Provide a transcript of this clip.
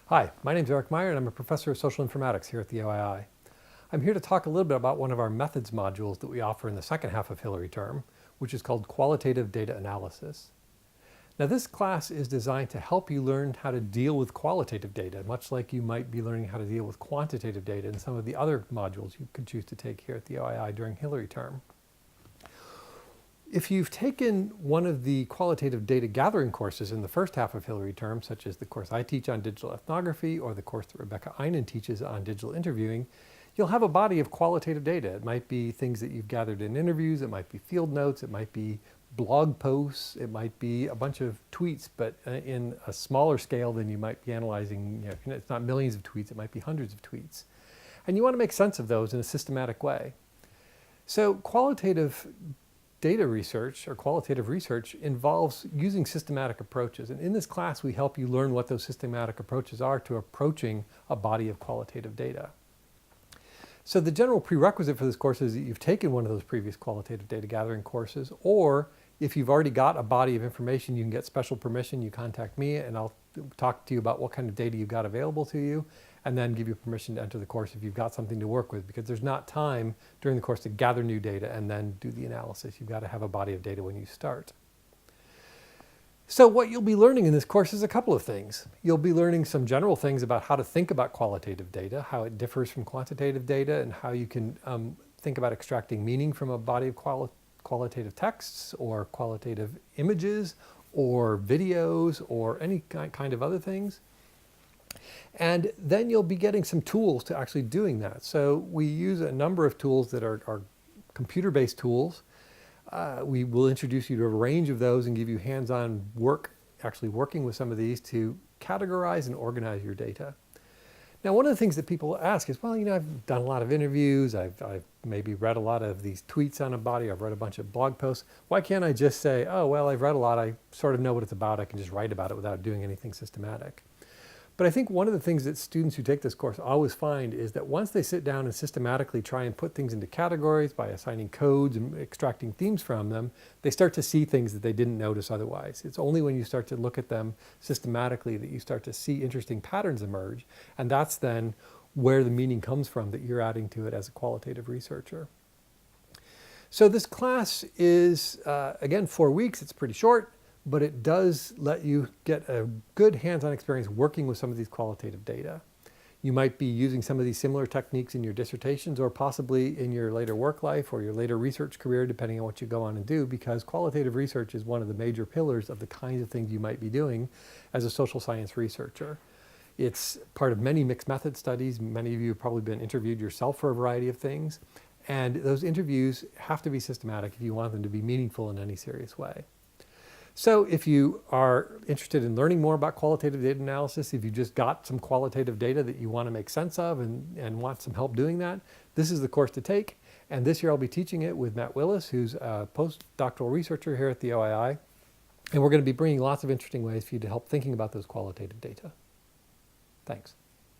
Hi, my name is Eric Meyer and I'm a professor of social informatics here at the OII. I'm here to talk a little bit about one of our methods modules that we offer in the second half of Hillary term, which is called Qualitative Data Analysis. Now this class is designed to help you learn how to deal with qualitative data, much like you might be learning how to deal with quantitative data in some of the other modules you could choose to take here at the OII during Hillary term. If you've taken one of the qualitative data gathering courses in the first half of Hillary term, such as the course I teach on digital ethnography or the course that Rebecca Einen teaches on digital interviewing, you'll have a body of qualitative data. It might be things that you've gathered in interviews, it might be field notes, it might be blog posts, it might be a bunch of tweets, but in a smaller scale than you might be analyzing. It's not millions of tweets, it might be hundreds of tweets. And you want to make sense of those in a systematic way. So qualitative data research or qualitative research involves using systematic approaches. And in this class, we help you learn what those systematic approaches are to approaching a body of qualitative data. So the general prerequisite for this course is that you've taken one of those previous qualitative data gathering courses, or if you've already got a body of information, you can get special permission. You contact me and I'll talk to you about what kind of data you've got available to you, and then give you permission to enter the course if you've got something to work with, because there's not time during the course to gather new data and then do the analysis. You've got to have a body of data when you start. So what you'll be learning in this course is a couple of things. You'll be learning some general things about how to think about qualitative data, how it differs from quantitative data, and how you can think about extracting meaning from a body of qualitative texts or qualitative images or videos or any kind of other things. And then you'll be getting some tools to actually doing that. So we use a number of tools that are computer-based tools. We will introduce you to a range of those and give you hands-on work, actually working with some of these to categorize and organize your data. Now, one of the things that people ask is, well, I've done a lot of interviews, I've maybe read a lot of these tweets on a body, I've read a bunch of blog posts. Why can't I just say, oh, well, I've read a lot, I sort of know what it's about, I can just write about it without doing anything systematic? But I think one of the things that students who take this course always find is that once they sit down and systematically try and put things into categories by assigning codes and extracting themes from them, they start to see things that they didn't notice otherwise. It's only when you start to look at them systematically that you start to see interesting patterns emerge, and that's then where the meaning comes from that you're adding to it as a qualitative researcher. So this class is, again, 4 weeks. It's pretty short, but it does let you get a good hands-on experience working with some of these qualitative data. You might be using some of these similar techniques in your dissertations or possibly in your later work life or your later research career, depending on what you go on and do, because qualitative research is one of the major pillars of the kinds of things you might be doing as a social science researcher. It's part of many mixed method studies. Many of you have probably been interviewed yourself for a variety of things, and those interviews have to be systematic if you want them to be meaningful in any serious way. So if you are interested in learning more about qualitative data analysis, if you just got some qualitative data that you want to make sense of and want some help doing that, this is the course to take. And this year I'll be teaching it with Matt Willis, who's a postdoctoral researcher here at the OII. And we're going to be bringing lots of interesting ways for you to help thinking about those qualitative data. Thanks.